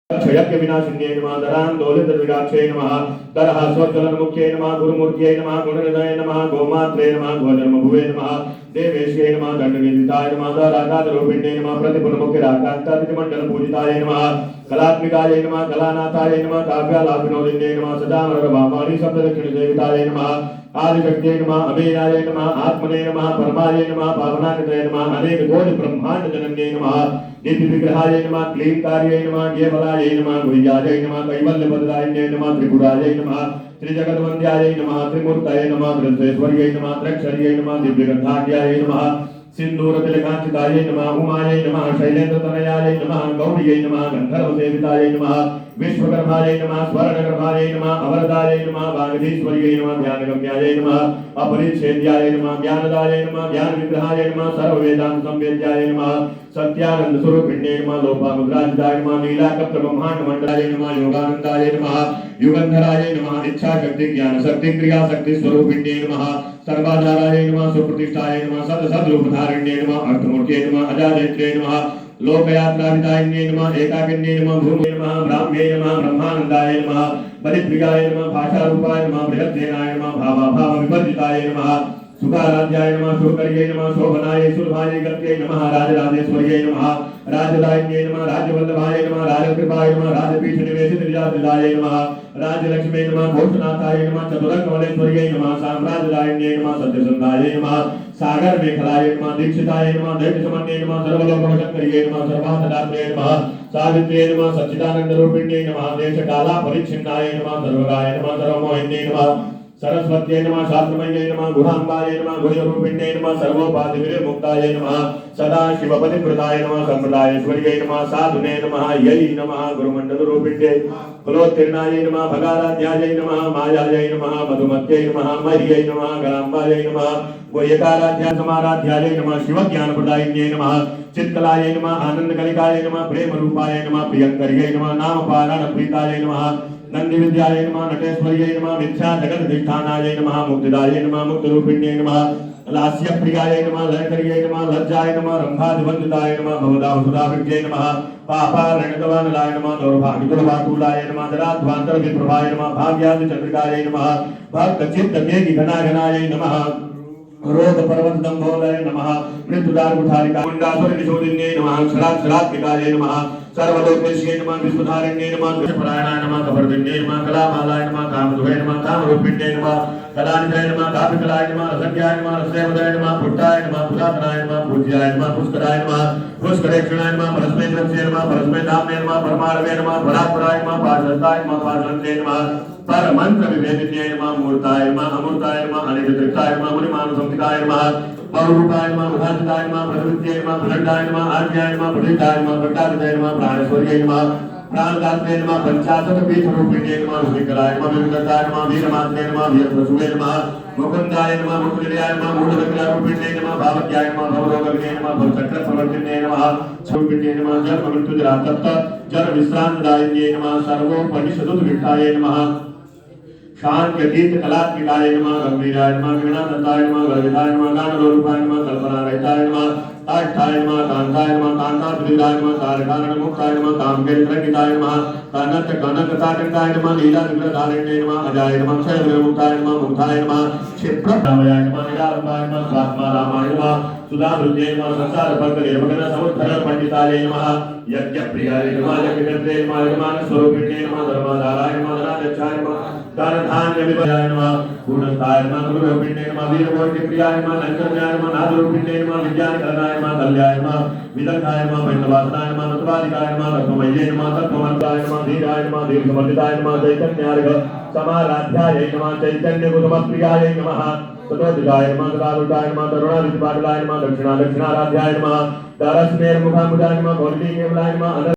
क्षयज्ञ विनाशिन्ये नमः दरान्दोलितविराक्षे नमः दरहास्वज्ज्वलन्मुख्ये नमः गुरुमूर्त्यै नमः गुणनिधये नमः गोमात्रे नमः गोजन्मभुवे नमः देवेश्ये नमः दण्डवेदिताय नमः दराकातरूपिण्ये नमः प्रतिपुरमुखिराकान्तादिमण्डलपूजिताय नमः कलात्मिकाय नमः कलानाथाय नमः काव्यालापिनोदिन्ये नमः सदामरवामाणि सप्तदक्षिणसेविताय नमः आदिशक्त्यै नमः अमेयाय नमः आत्मने नमः परमाय नमः पावनाकृतये नमः अनेक कोटि ब्रह्मांड जनन्ये नमः दिव्य विग्रहाय नमः क्लीनकार्ये नमः केवलाय नमः गुह्याय नमः कैवल्यपदाय नमः त्रिपुराय नमः त्रिजगद्वन्द्याय नमः त्रिमूर्तये नमः बृहस्पतिर्यै नमः त्र्यक्षर्यै नमः दिव्यगन्धाढ्याय नमः सिन्दूरतिलकाञ्चिताय नमः उमाय नमः शैलेन्द्रतनयाय नमः गौर्यै नमः गन्धर्वसेविताय नमः विश्वकर्माय नमः स्वर्णगर्भाय नमः अवरदाय नमः वागधीश्वर्यै नमः ध्यानगम्याय नमः अपरिच्छेद्याय नमः ज्ञानदाय नमः ज्ञानविग्रहाय नमः सर्ववेदान्त संवेद्याय नमः सत्यानंद स्वरूपिण्ये नमः लोपामुद्राजिताय नमः नीलाकप्रब्रह्माण्डमण्डलाय नमः योगानन्दाय नमः युगन्धराय नमः इच्छाशक्ति ज्ञानशक्ति क्रियाशक्ति स्वरूपिण्ये नमः सर्वाधाराय नमः सुप्रतिष्ठाय नमः सद्रूपधारिण्ये नमः अर्थमूर्त्यै नमः अजादेत्रे नमः लोकयात्राविदायिन्ये नमः एकाकिन्ये नमः भूमे नमः ब्राह्म्ये नमः ब्रह्मानन्दाय नमः बलिप्रियाय नमः भाषारूपाय नमः बृहद्देनाय नमः भावाभावविवर्जिताय नमः सुखाराध्याय नमः शुभकर्यै नमः शोभनाय सुलभाय गत्यै नमः राजराजेश्वर्यै नमः राजदायिन्ये नमः राज्यवल्लभाय नमः राजकृपाय नमः राजपीठनिवेशितविजातिदाय नमः राजलक्ष्मी नमः घोषनाथाय नमः चतुरकमलेश्वर्यै नमः साम्राज्यदायिन्ये नमः सत्यसन्धाय नमः सागर मेखलाय नमः दीक्षिताय नमः दैत्यसमन्ये नमः सर्वलोकवशङ्कर्यै नमः सर्वान्तरात्रे नमः सावित्र्यै नमः सच्चिदानन्दरूपिण्यै नमः देशकालापरिच्छिन्नाय नमः सर्वगाय नमः सर्वमोहिन्यै नमः सरस्वत्यै नमः शास्त्रमय्यै नमः गुहाम्बाय नमः गुह्यरूपिण्यै नमः सर्वोपाधिविमुक्ताय नमः सदाशिवपतिकृताय नमः सम्प्रदायेश्वर्यै नमः साधुने नमः यै नमः गुरुमण्डलरूपिण्यै कुलोत्तीर्णाय नमः भगाराध्यायै नमः मायायै नमः मधुमत्यै नमः मह्यै नमः गणाम्बायै नमः गोयकाराध्याय समाराध्यायै नमः शिवज्ञानप्रदायिन्यै नमः चित्कलाय नमः आनन्दकलिकाय नमः प्रेमरूपाय नमः प्रियङ्कर्यै नमः नामपारायणप्रीताय नमः नन्दिविद्याय नमः नटेश्वर्यै नमः मिथ्या जगदधिष्ठानाय नमः मुक्तिदाय नमः मुक्तिरूपिण्यै नमः लास्यप्रियाय नमः लयकर्यै नमः लज्जाय नमः रम्भादिवन्दिताय नमः भवदाहुसुधाभिज्ञै नमः पापारणगवानलाय नमः दौर्भाग्यदुर्भाकुलाय नमः जराध्वान्तरविप्रभाय नमः भाग्यादिचन्द्रिकाय नमः भक्तचित्तकेकिघनाघनाय नमः रोग पर्वत दंभोदय नमः मृत्युदार कुठारिका मुंडासुर निशोदिन्ये नमः क्षराक्षरात्मिकाय नमः सर्वलोकेश्ये नमः विश्वधारिण्ये नमः कृष्णपरायणाय नमः कपर्दिन्ये नमः कलामालाय नमः कामधुवे नमः कामरूपिण्ये नमः कलानिधये नमः कापिकलाय नमः रसज्ञाय नमः रसदेवदये नमः पुट्टाय नमः पुरातनाय नमः पूज्याय नमः पुष्कराय नमः पुष्करेक्षणाय नमः परस्मै द्रव्ये नमः परस्मै धाम्ने नमः परमाणवे नमः परात्पराय नमः पार्षदाय नमः पार्षदे नमः परमंत्र विभेदिन्ये नमः मूर्ताय नमः अमूर्ताय नमः अनिर्दिष्टाय नमः मुनिमानसंहिताय नमः बहुरूपाय नमः बुधादिताय नमः प्रवृत्त्यै नमः प्रलड्डाय नमः आज्ञाय नमः प्रदिताय नमः प्रकाशिताय नमः प्राणेश्वर्यै नमः प्राणदात्रे नमः पंचाशतपीठरूपिण्ये नमः विकलाय नमः विकटाय नमः वीरमात्रे नमः वीरप्रसूले नमः मुकुन्दाय नमः मुकुलियाय नमः मूढविकलारूपिण्ये नमः भावज्ञाय नमः भवरोगविने नमः भवचक्रप्रवर्तिन्ये नमः स्वरूपिण्ये नमः जन्ममृत्युजरातप्त जन्मविश्रान्तदायिन्ये नमः सर्वोपनिषदुद्विष्टाय नमः शांत्यतीत कलात्मिकाय नमः गंभीराय नमः वीणादत्ताय नमः गर्विताय नमः गानलोलुपाय नमः कल्पनारहिताय नमः काष्ठाय नमः कांताय नमः कांताप्रीताय नमः कारकारणमुक्ताय नमः कामकेन्द्रहिताय नमः कनकताटंकाय नमः लीलाविग्रहधारिण्ये नमः अजाय नमः क्षयविमुक्ताय नमः मुक्ताय नमः क्षिप्ररामयाय नमः निरालम्बाय नमः स्वात्मारामाय नमः सुधावृत्ये नमः संसारपल्कलेवगन समुद्धर पंडिताय नमः यज्ञप्रियाय नमः यज्ञकर्त्रे नमः यजमानस्वरूपिण्ये नमः धर्माधाराय नमः धनाध्यक्षाय नमः दानधान्यविभयाय नमः पूर्णस्थाय नमः गुरुरूपिण्ये नमः वीरमोर्तिप्रियाय नमः नैकर्म्याय नमः नादरूपिण्ये नमः विज्ञानकरणाय नमः कल्याय नमः विदग्धाय नमः वैष्णवासनाय नमः नत्वादिकाय नमः रत्नमय्ये नमः तत्त्वमन्त्राय नमः धीराय नमः धीरसमर्जिताय नमः चैतन्यार्घ समाराध्याय नमः चैतन्यकुसुमप्रियाय नमः ततोदिताय नमः तदावृताय नमः तरुणादिपाटलाय नमः दक्षिणाराध्याय नमः दारस्मेर्मुखाम्बुजाय नमः गौरीकेवलाय नमः